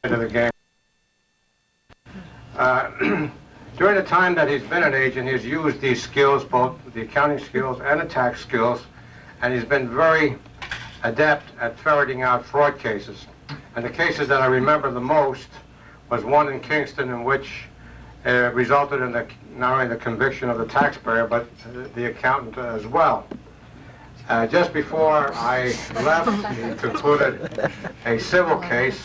of the game. During the time that he's been an agent, he's used these skills, both the accounting skills and the tax skills, and he's been very adept at ferreting out fraud cases. And the cases that I remember the most was one in Kingston in which resulted in not only the conviction of the taxpayer, but the accountant as well. Just before I left, he concluded a civil case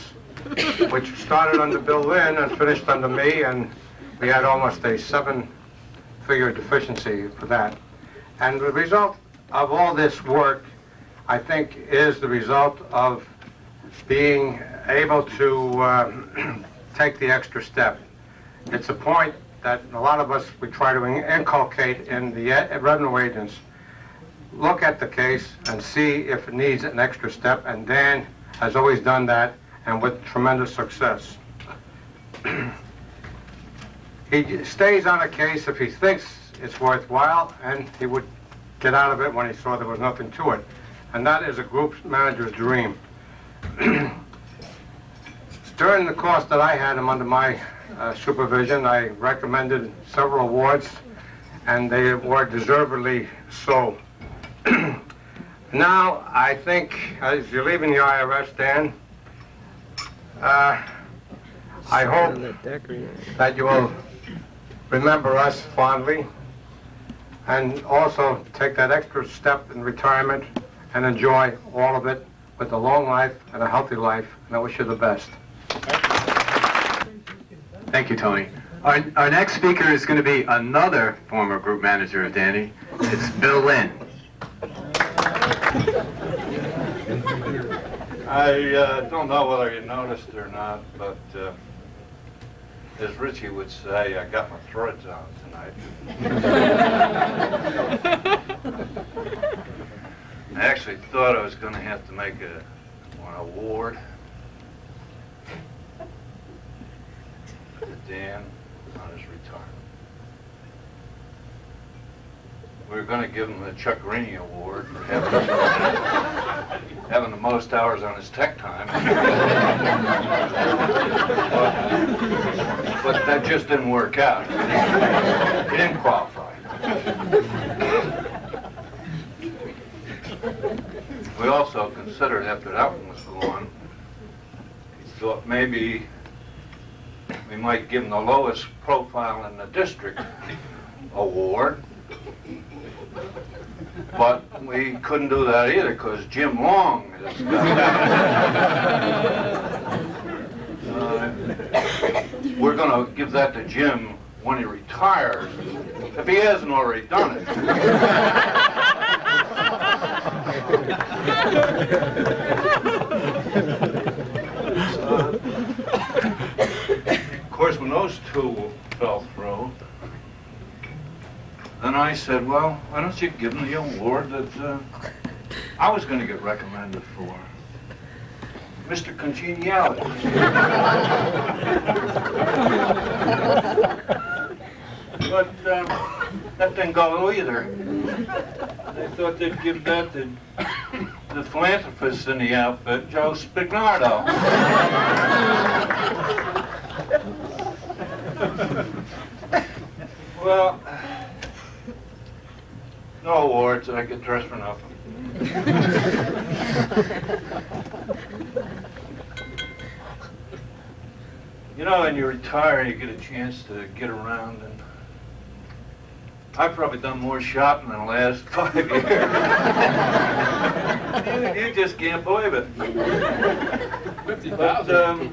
which started under Bill Lynn and finished under me, and we had almost a 7-figure deficiency for that. And the result of all this work, I think, is the result of being able to take the extra step. It's a point that a lot of us, we try to inculcate in the revenue agents. Look at the case and see if it needs an extra step, and Dan has always done that, and with tremendous success. He stays on a case if he thinks it's worthwhile, and he would get out of it when he saw there was nothing to it. And that is a group manager's dream. During the course that I had him under my supervision, I recommended several awards, and they were deservedly so. Now, I think, as you're leaving the IRS, Dan, I hope that you will remember us fondly and also take that extra step in retirement and enjoy all of it with a long life and a healthy life, and I wish you the best. Thank you, Tony. Our next speaker is going to be another former group manager of Danny. It's Bill Lynn. I don't know whether you noticed or not, but as Richie would say, I got my threads on tonight. I actually thought I was going to have to make an award to Dan on his retirement. We were going to give him the Chuck Rainey Award for having the most hours on his tech time. but that just didn't work out. He didn't qualify. We also considered, after that one was gone, we thought maybe we might give him the lowest profile in the district award. But we couldn't do that either because Jim Long has got we're going to give that to Jim when he retires, if he hasn't already done it. Of course, when those two fell through, then I said, well, why don't you give him the award that I was going to get recommended for? Mr. Congeniality. But that didn't go either. They thought they'd give that to the philanthropist in the outfit, Joe Spignardo. Well, no awards, I get dressed for nothing. You know, when you retire, you get a chance to get around, and I've probably done more shopping in the last 5 years. You just can't believe it. 50,000.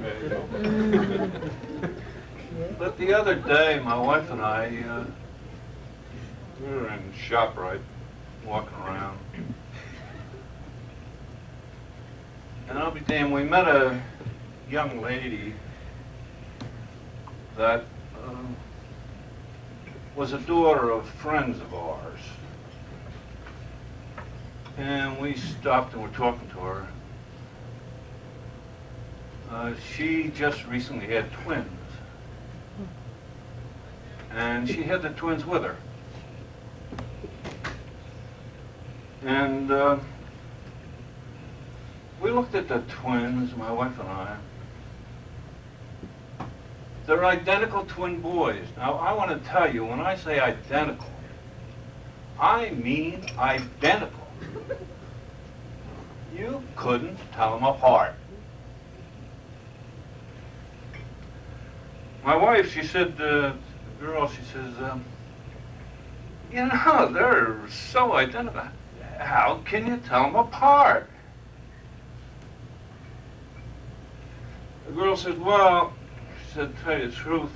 But the other day, my wife and I, we were in ShopRite, walking around. And I'll be damned, we met a young lady that was a daughter of friends of ours. And we stopped and were talking to her. She just recently had twins. And she had the twins with her. And we looked at the twins, my wife and I, They're identical twin boys. Now, I want to tell you, when I say identical, I mean identical. You couldn't tell them apart. My wife, she said, the girl, she says, you know, they're so identical. How can you tell them apart? The girl said, well, she said, to tell you the truth,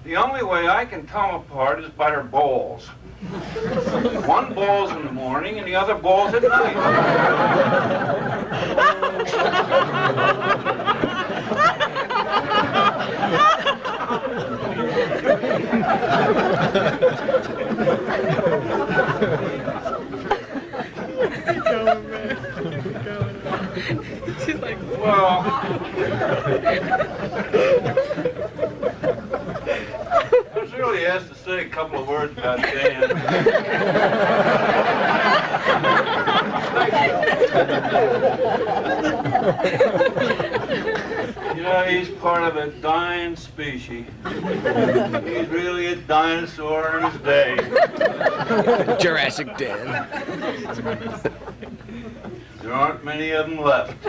the only way I can tell them apart is by their balls. One ball's in the morning and the other ball's at night. She's like, Well, I was really asked to say a couple of words about Dan. You know, he's part of a dying species. He's really a dinosaur in his day. Jurassic Dan. There aren't many of them left.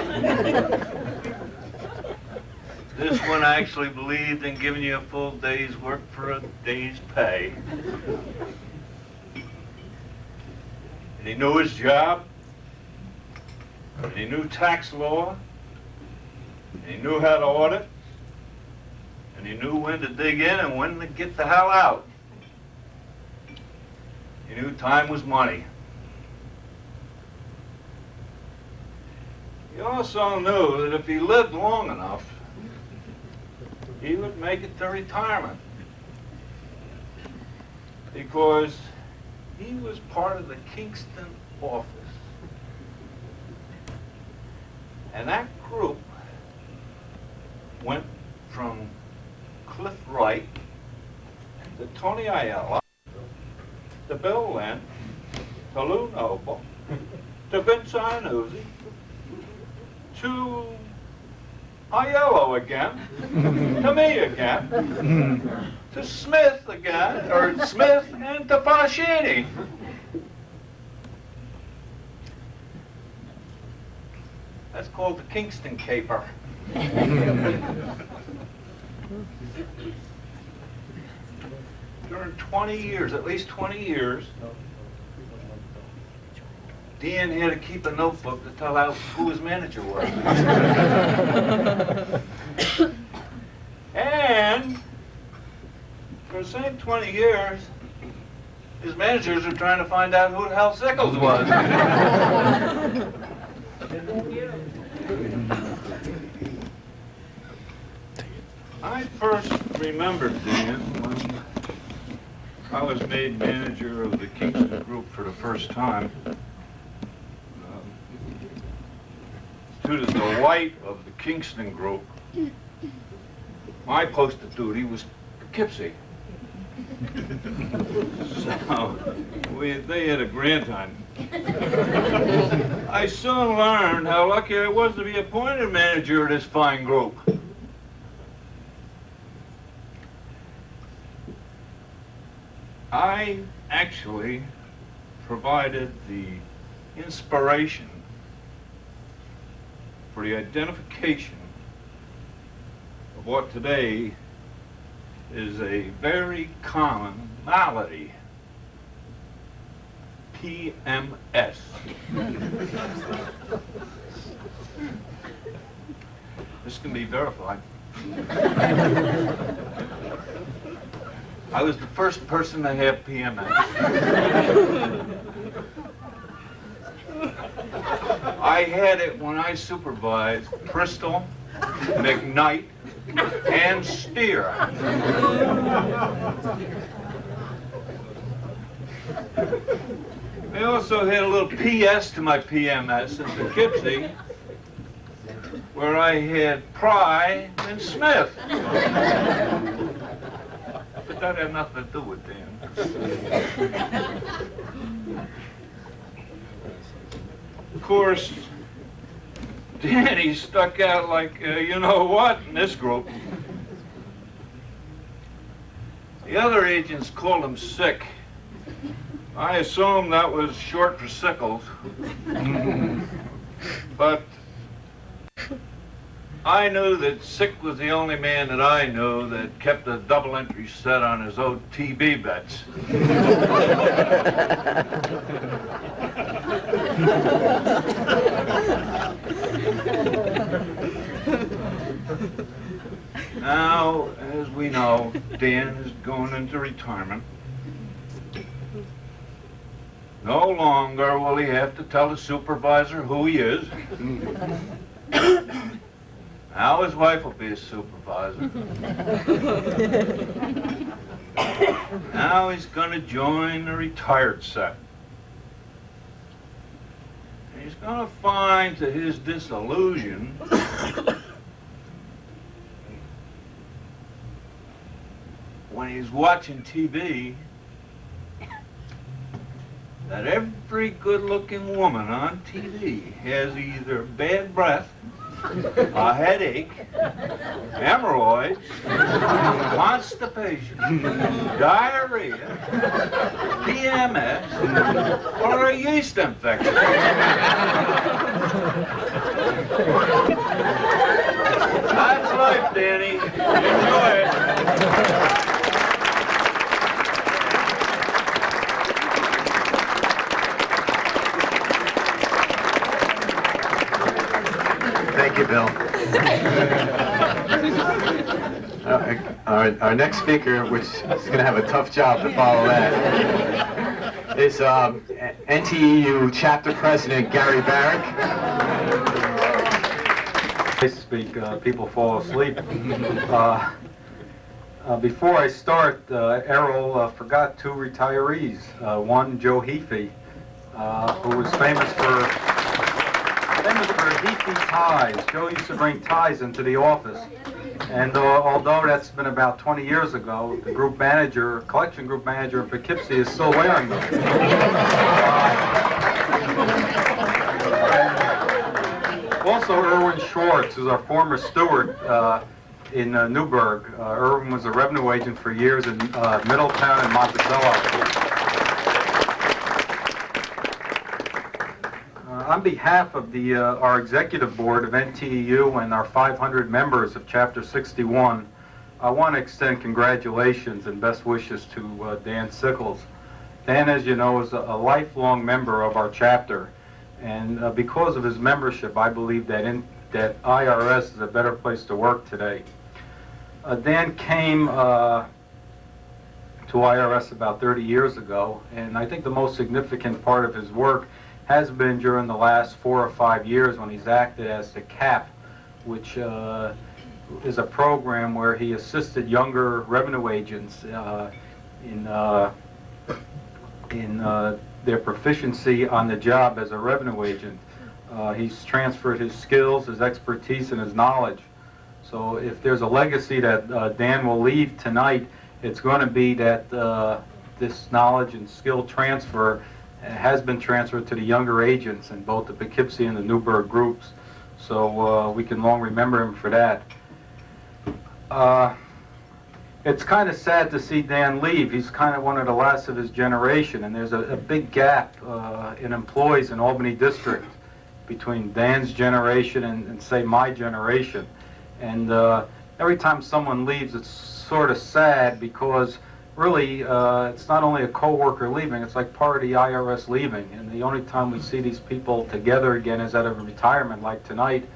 This one actually believed in giving you a full day's work for a day's pay. And he knew his job, and he knew tax law, and he knew how to audit, and he knew when to dig in and when to get the hell out. He knew time was money. He also knew that if he lived long enough, he would make it to retirement. Because he was part of the Kingston office. And that group went from Cliff Wright to Tony Aiello to Bill Lynn to Lou Noble to Vince Iannuzzi to Aiello again, to me again, to Smith again, or Smith and to Foschini. That's called the Kingston Caper. During 20 years, at least 20 years, Dan had to keep a notebook to tell out who his manager was. And for the same 20 years, his managers were trying to find out who the hell Sickles was. I first remembered Dan when I was made manager of the Kingston Group for the first time. To the delight of the Kingston Group, my post of duty was Poughkeepsie. So, they had a grand time. I soon learned how lucky I was to be appointed manager of this fine group. I actually provided the inspiration for the identification of what today is a very common malady, PMS. This can be verified. I was the first person to have PMS. I had it when I supervised Bristol, McKnight, and Steer. I also had a little PS to my PMS in Poughkeepsie, where I had Pry and Smith. But that had nothing to do with Dan. Of course, Danny stuck out like, you know what, in this group. The other agents called him Sick. I assumed that was short for Sickles. But I knew that Sick was the only man that I knew that kept a double entry set on his OTB bets. Now, as we know, Dan is going into retirement. No longer will he have to tell the supervisor who he is. Now his wife will be his supervisor. Now he's going to join the retired set. And he's going to find, to his disillusion, when he's watching TV, that every good-looking woman on TV has either bad breath, a headache, hemorrhoids, constipation, diarrhea, PMS, or a yeast infection. That's life, Danny. Enjoy it. Thank you, Bill. Our next speaker, which is going to have a tough job to follow that, is NTEU Chapter President Gary Barrick. I speak, people fall asleep. Before I start, Errol forgot two retirees. One, Joe Heafy, who was famous for Heafy ties. Joe used to bring ties into the office. And although that's been about 20 years ago, the group manager, collection group manager in Poughkeepsie is still wearing them. Also, Irwin Schwartz, who's our former steward in Newburgh. Irwin was a revenue agent for years in Middletown and Monticello. On behalf of our executive board of NTEU and our 500 members of Chapter 61, I want to extend congratulations and best wishes to Dan Sickles. Dan, as you know, is a lifelong member of our chapter, and because of his membership, I believe that IRS is a better place to work today. Dan came to IRS about 30 years ago, and I think the most significant part of his work has been during the last 4 or 5 years when he's acted as the CAP, which is a program where he assisted younger revenue agents in their proficiency on the job as a revenue agent. He's transferred his skills, his expertise, and his knowledge. So if there's a legacy that Dan will leave tonight, it's going to be that this knowledge and skill transfer has been transferred to the younger agents in both the Poughkeepsie and the Newburgh groups. So we can long remember him for that. It's kind of sad to see Dan leave. He's kind of one of the last of his generation, and there's a big gap in employees in Albany District between Dan's generation and say, my generation. And every time someone leaves, it's sort of sad because really, it's not only a co-worker leaving, it's like part of the IRS leaving. And the only time we see these people together again is at a retirement like tonight.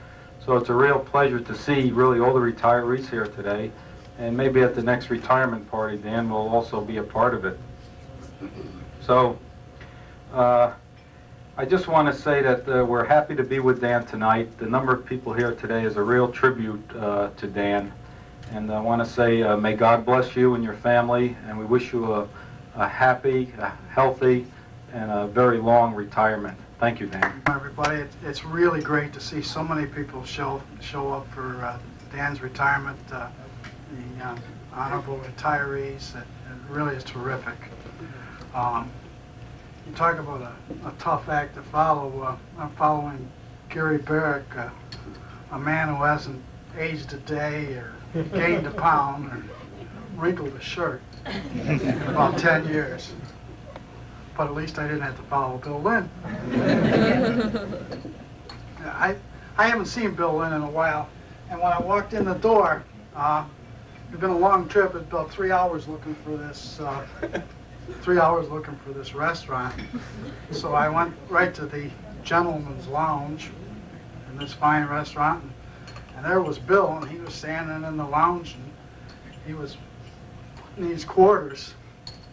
So it's a real pleasure to see really all the retirees here today. And maybe at the next retirement party, Dan will also be a part of it. So I just want to say that we're happy to be with Dan tonight. The number of people here today is a real tribute to Dan. And I want to say, may God bless you and your family, and we wish you a happy, healthy, and a very long retirement. Thank you, Dan. Everybody, it's really great to see so many people show up for Dan's retirement, the honorable retirees. It really is terrific. You talk about a tough act to follow. I'm following Gary Barrick, a man who hasn't aged a day or gained a pound or wrinkled a shirt about 10 years. But at least I didn't have to follow Bill Lynn. I haven't seen Bill Lynn in a while, and when I walked in the door, it'd been a long trip. It's about 3 hours looking for this. 3 hours looking for this restaurant. So I went right to the gentleman's lounge in this fine restaurant, and there was Bill, and he was standing in the lounge, and he was in these quarters,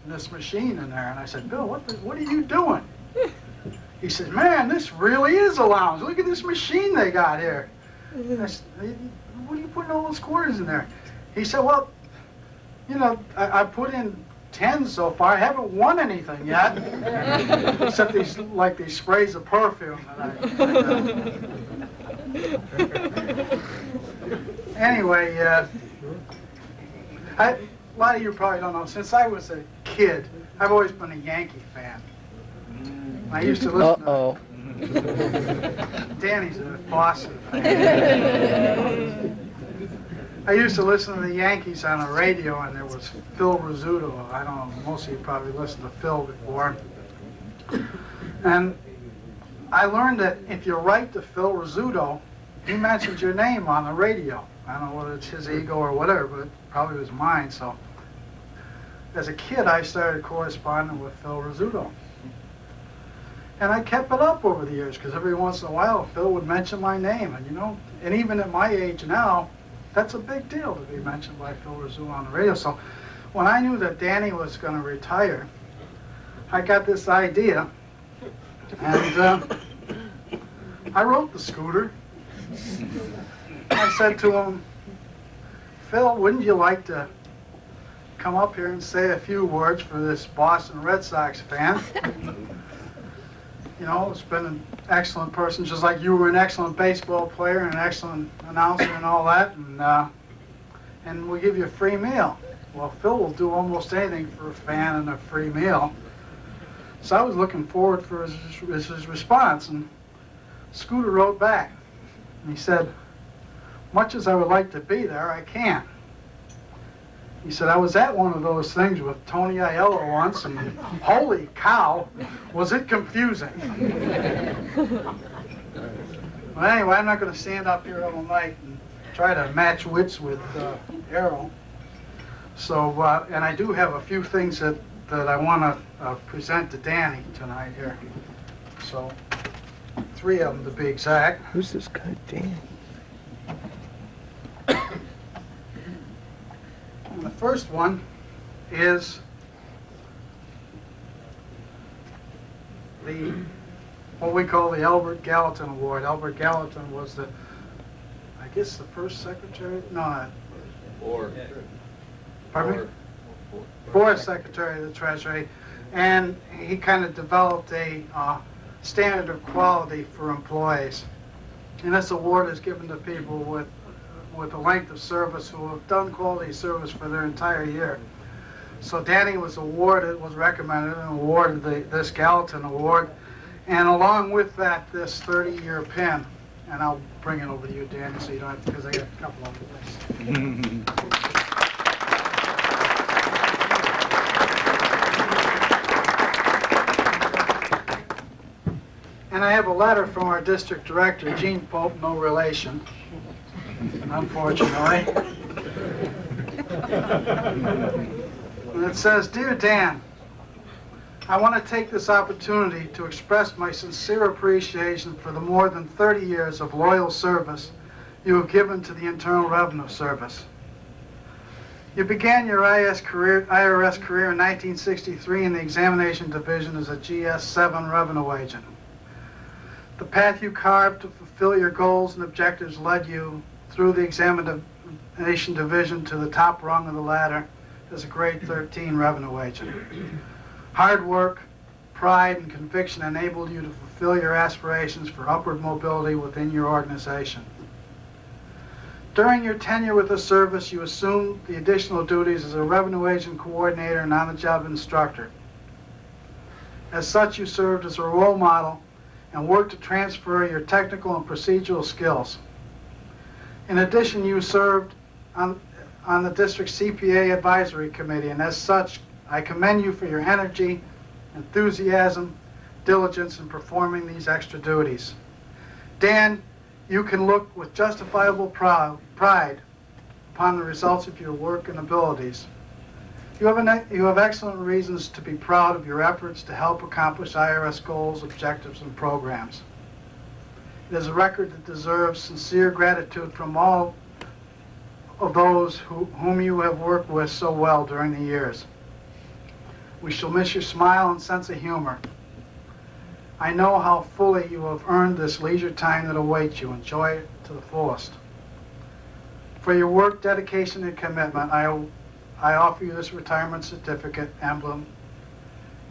in this machine in there. And I said, Bill, what are you doing? He said, man, this really is a lounge. Look at this machine they got here. I said, what are you putting all those quarters in there? He said, well, you know, I put in 10 so far. I haven't won anything yet, except these sprays of perfume. Anyway, a lot of you probably don't know. Since I was a kid, I've always been a Yankee fan. I used to listen to Danny's a Boston fan. I used to listen to the Yankees on the radio, and there was Phil Rizzuto. I don't know, most of you probably listened to Phil before. And I learned that if you write to Phil Rizzuto, he mentions your name on the radio. I don't know whether it's his ego or whatever, but it probably was mine. So as a kid, I started corresponding with Phil Rizzuto. And I kept it up over the years, because every once in a while, Phil would mention my name. And, you know, and even at my age now, that's a big deal to be mentioned by Phil Rizzuto on the radio. So when I knew that Danny was going to retire, I got this idea, and I wrote the Scooter. I said to him, Phil, wouldn't you like to come up here and say a few words for this Boston Red Sox fan? You know, it's been an excellent person, just like you were an excellent baseball player and an excellent announcer and all that, and we'll give you a free meal. Well, Phil will do almost anything for a fan and a free meal. So I was looking forward for his response, and Scooter wrote back. And he said, much as I would like to be there, I can't. He said, I was at one of those things with Tony Aiello once, and holy cow, was it confusing. Well, anyway, I'm not going to stand up here all night and try to match wits with Errol. So, and I do have a few things that I want to present to Danny tonight here. So, 3 of them to be exact. Who's this guy, Dan? And the first one is what we call the Albert Gallatin Award. Albert Gallatin was the, I guess, the first secretary? No, pardon me? Fourth Secretary of the Treasury, and he kind of developed a standard of quality for employees. And this award is given to people with a length of service who have done quality service for their entire year. So Danny was recommended and awarded this Gallatin Award, and along with that, this 30-year pin. And I'll bring it over to you, Danny, so you don't have to, because I got a couple of things. And I have a letter from our district director, Gene Pope, no relation, unfortunately. And it says, Dear Dan, I want to take this opportunity to express my sincere appreciation for the more than 30 years of loyal service you have given to the Internal Revenue Service. You began your IRS career in 1963 in the Examination Division as a GS-7 revenue agent. The path you carved to fulfill your goals and objectives led you through the Examination Division to the top rung of the ladder as a grade 13 revenue agent. Hard work, pride, and conviction enabled you to fulfill your aspirations for upward mobility within your organization. During your tenure with the service, you assumed the additional duties as a revenue agent coordinator and on-the-job instructor. As such, you served as a role model and worked to transfer your technical and procedural skills. In addition, you served on the district CPA Advisory Committee, and as such, I commend you for your energy, enthusiasm, diligence in performing these extra duties. Dan, you can look with justifiable pride upon the results of your work and abilities. You have excellent reasons to be proud of your efforts to help accomplish IRS goals, objectives, and programs. It is a record that deserves sincere gratitude from all of those whom you have worked with so well during the years. We shall miss your smile and sense of humor. I know how fully you have earned this leisure time that awaits you. Enjoy it to the fullest. For your work, dedication, and commitment, I offer you this retirement certificate, emblem,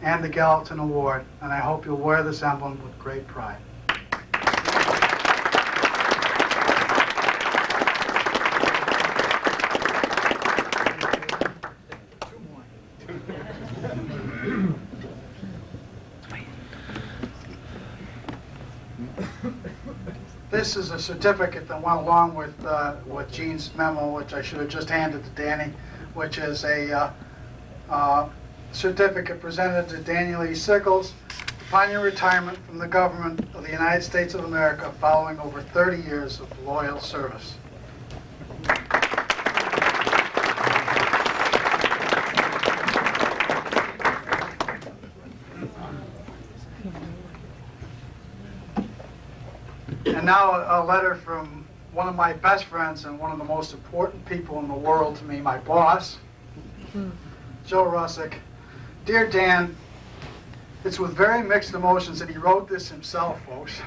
and the Gallatin Award, and I hope you'll wear this emblem with great pride. This is a certificate that went along with Gene's memo, which I should have just handed to Danny, which is a certificate presented to Daniel E. Sickles upon your retirement from the government of the United States of America following over 30 years of loyal service. And now a letter from one of my best friends and one of the most important people in the world to me, my boss, Joe Russick. Dear Dan, it's with very mixed emotions, and he wrote this himself, folks,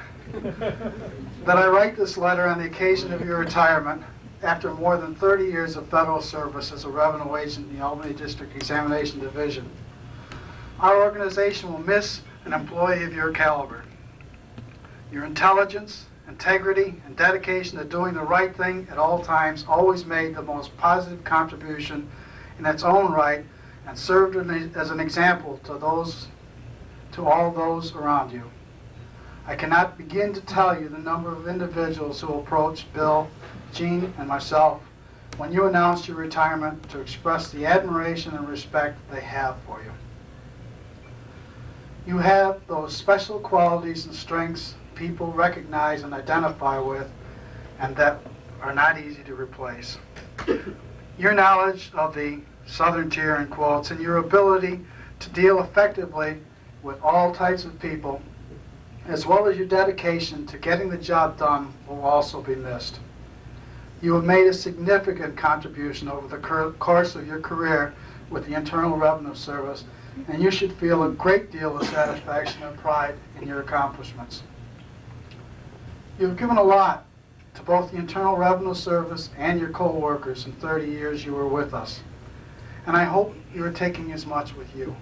that I write this letter on the occasion of your retirement after more than 30 years of federal service as a revenue agent in the Albany District Examination Division. Our organization will miss an employee of your caliber. Your intelligence, integrity, and dedication to doing the right thing at all times always made the most positive contribution in its own right and served as an example to all those around you. I cannot begin to tell you the number of individuals who approached Bill, Gene, and myself when you announced your retirement to express the admiration and respect they have for you. You have those special qualities and strengths people recognize and identify with, and that are not easy to replace. Your knowledge of the Southern Tier, in quotes, and your ability to deal effectively with all types of people, as well as your dedication to getting the job done, will also be missed. You have made a significant contribution over the course of your career with the Internal Revenue Service, and you should feel a great deal of satisfaction and pride in your accomplishments. You've given a lot to both the Internal Revenue Service and your co-workers in 30 years you were with us, and I hope you are taking as much with you.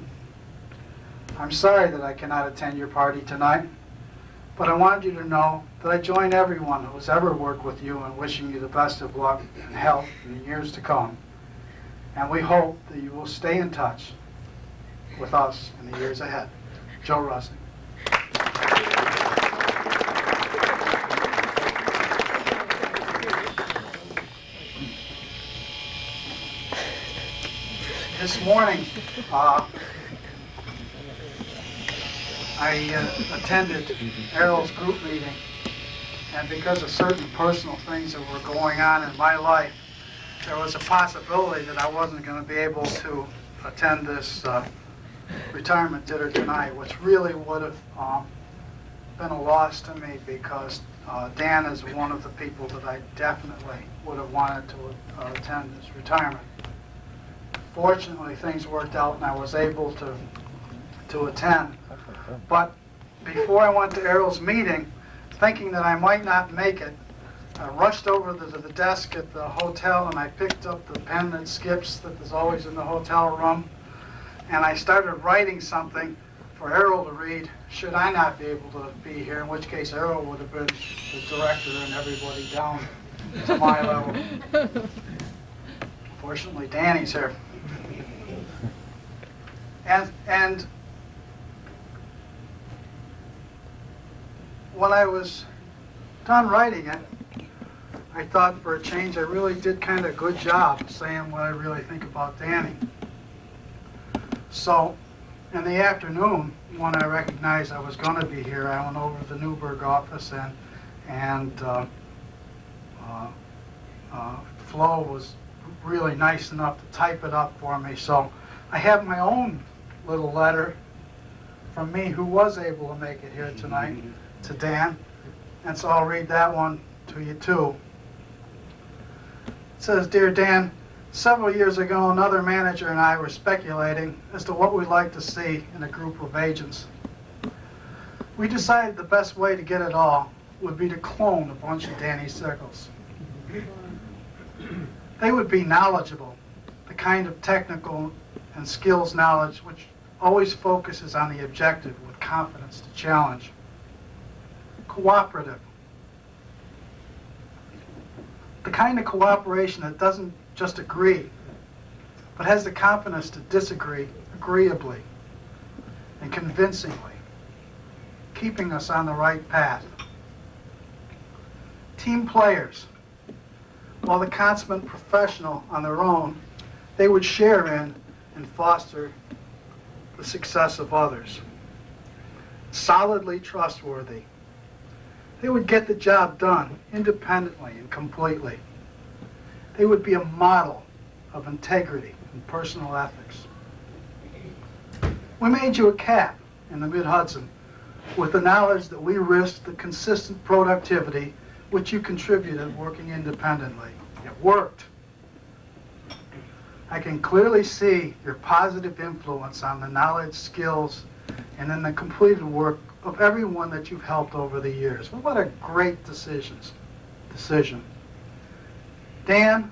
I'm sorry that I cannot attend your party tonight, but I wanted you to know that I join everyone who has ever worked with you in wishing you the best of luck and health in the years to come, and we hope that you will stay in touch with us in the years ahead. Joe Russick. This morning, I attended Errol's group meeting, and because of certain personal things that were going on in my life, there was a possibility that I wasn't going to be able to attend this retirement dinner tonight, which really would have been a loss to me, because Dan is one of the people that I definitely would have wanted to attend this retirement. Fortunately, things worked out and I was able to attend. But before I went to Errol's meeting, thinking that I might not make it, I rushed over to the desk at the hotel and I picked up the pen that skips that is always in the hotel room, and I started writing something for Errol to read should I not be able to be here, in which case Errol would have been the director and everybody down to my level. Fortunately, Danny's here. And when I was done writing it, I thought for a change I really did kind of a good job of saying what I really think about Danny. So, in the afternoon, when I recognized I was going to be here, I went over to the Newburgh office and Flo was really nice enough to type it up for me. So I have my own little letter from me, who was able to make it here tonight, to Dan. And so I'll read that one to you too. It says, "Dear Dan, several years ago, another manager and I were speculating as to what we'd like to see in a group of agents. We decided the best way to get it all would be to clone a bunch of Danny Sickles. They would be knowledgeable, the kind of technical and skills knowledge which always focuses on the objective with confidence to challenge. Cooperative, the kind of cooperation that doesn't just agree, but has the confidence to disagree agreeably and convincingly, keeping us on the right path. Team players, while the consummate professional on their own, they would share in and foster the success of others. Solidly trustworthy. They would get the job done independently and completely. They would be a model of integrity and personal ethics. We made you a cap in the Mid-Hudson with the knowledge that we risked the consistent productivity which you contributed working independently. It worked. I can clearly see your positive influence on the knowledge, skills, and in the completed work of everyone that you've helped over the years. Well, what a great decision. Dan,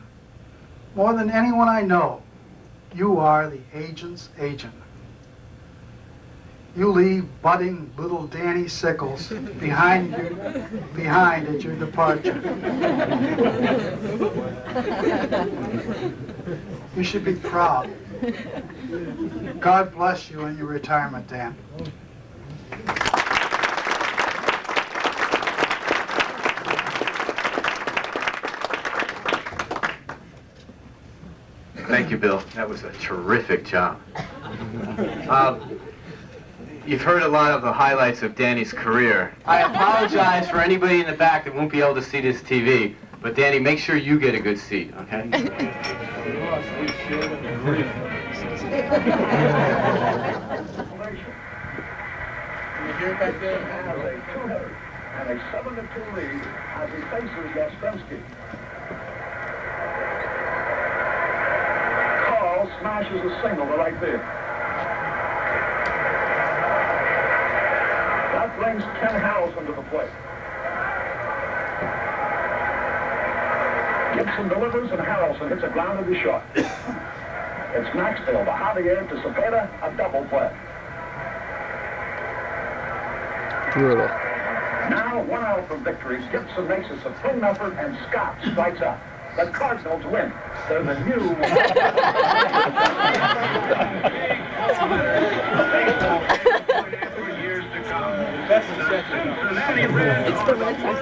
more than anyone I know, you are the agent's agent. You leave budding little Danny Sickles behind at your departure. You should be proud. God bless you in your retirement, Dan." Thank you, Bill. That was a terrific job. You've heard a lot of the highlights of Danny's career. I apologize for anybody in the back that won't be able to see this TV, but Danny, make sure you get a good seat, okay? And a 7-2 lead as he faces Yastrzemski. Carl smashes a single to right field. That brings Ken Harrelson to the plate. Gibson delivers and Harrelson hits a ground to be short. It's Maxfield, a Javier to Cepeda, a double play. Brutal. Now, 1 out from victory. Gibson makes a supreme effort, and Scott strikes out. The Cardinals win. They're the new... It's the Red Sox.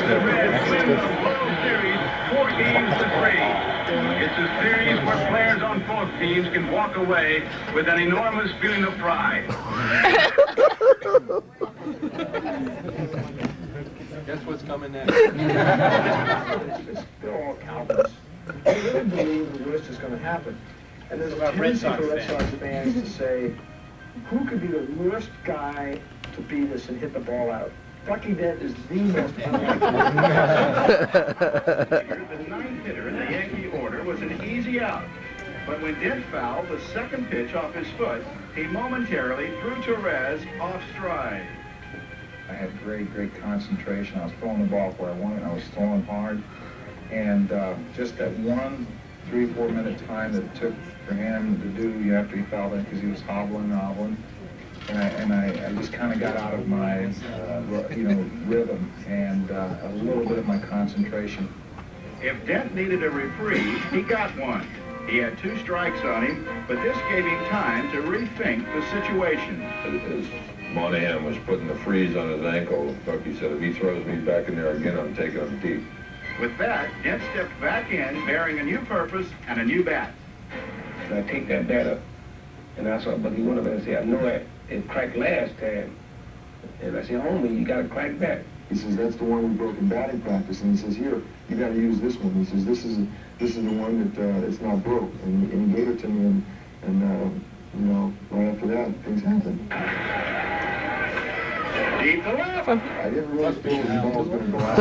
The Reds win the World Series 4-3. It's a series where players on both teams can walk away with an enormous feeling of pride. Guess what's coming next? Bill Calvin's. I really believe the worst is going to happen. And there's a tendency for Red Sox fans to say, who could be the worst guy to beat us and hit the ball out? Bucky Dent is the most unlikely. The ninth hitter in the Yankee order was an easy out. But when Dent fouled the second pitch off his foot, he momentarily threw Torres off stride. I had great concentration. I was throwing the ball where I wanted. I was throwing hard. And just that 1 3-4 minute time that it took for him to do after he fouled it, because he was hobbling. And I just kind of got out of my, rhythm and a little bit of my concentration. If Dent needed a reprieve, he got one. He had 2 strikes on him, but this gave him time to rethink the situation. As Monahan was putting the freeze on his ankle, Bucky said, if he throws me back in there again, I'm taking him deep. With that, Dent stepped back in, bearing a new purpose and a new bat. And I take that bat up, and I saw Bucky one of them and say, I know it cracked last time. And I said, homie, you got a cracked bat. He says, that's the one we broke in batting practice. And he says, here, you got to use this one. He says, this is the one that it's not broke. And he gave it to me, and you know, right after that, things happened. Deep to left. I didn't really feel the ball was going to go out.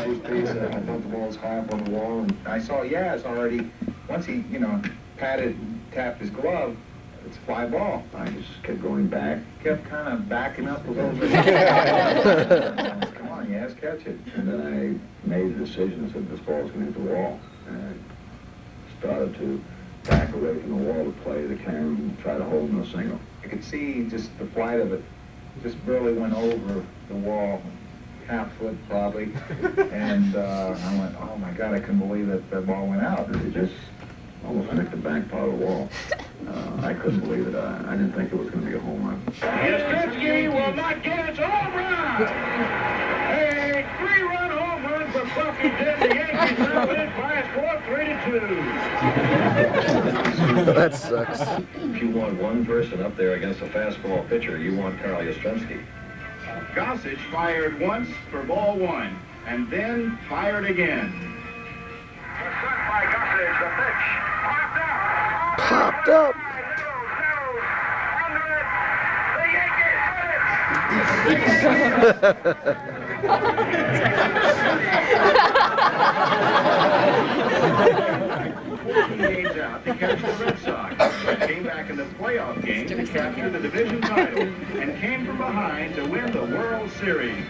First base, I thought the ball was high up on the wall, and I saw Yaz already, once he, you know, patted, tapped his glove, it's a fly ball. I just kept going back, kept kind of backing up a little bit. Come on, Yaz, catch it. And then I made the decision and said, this ball's going to hit the wall. And I started to back away from the wall to play the camera and try to hold him a single. I could see just the flight of it just barely went over the wall, half foot probably. And I went, oh my God, I couldn't believe that the ball went out. It just almost nicked the back part of the wall. I couldn't believe it. I didn't think it was going to be a home run. Yastrzemski will not get his home run! A 3-run home run for Bucky Dent. The Yankees now win by a score 3-2. That sucks. If you want one person up there against a fastball pitcher, you want Carl Yastrzemski. Gossage fired once for ball 1, and then fired again. Struck by Gossage, the pitch. Popped up. Games out to catch the Red Sox. Came back in the playoff game to capture the division title and came from behind to win the World Series.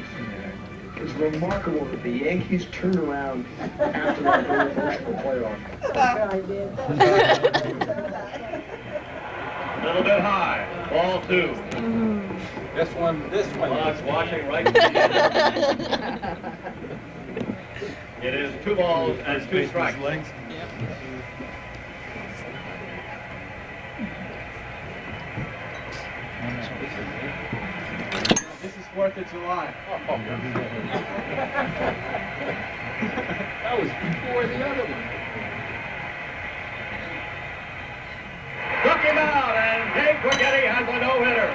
It's remarkable that the Yankees turned around after that very emotional playoff. A little bit high. Ball 2. This one. Clock's watching right to the end. It is 2 balls and 2 strikes. This is 4th of July. That was before the other one. Took him out, and Dave Quigetti has a no-hitter.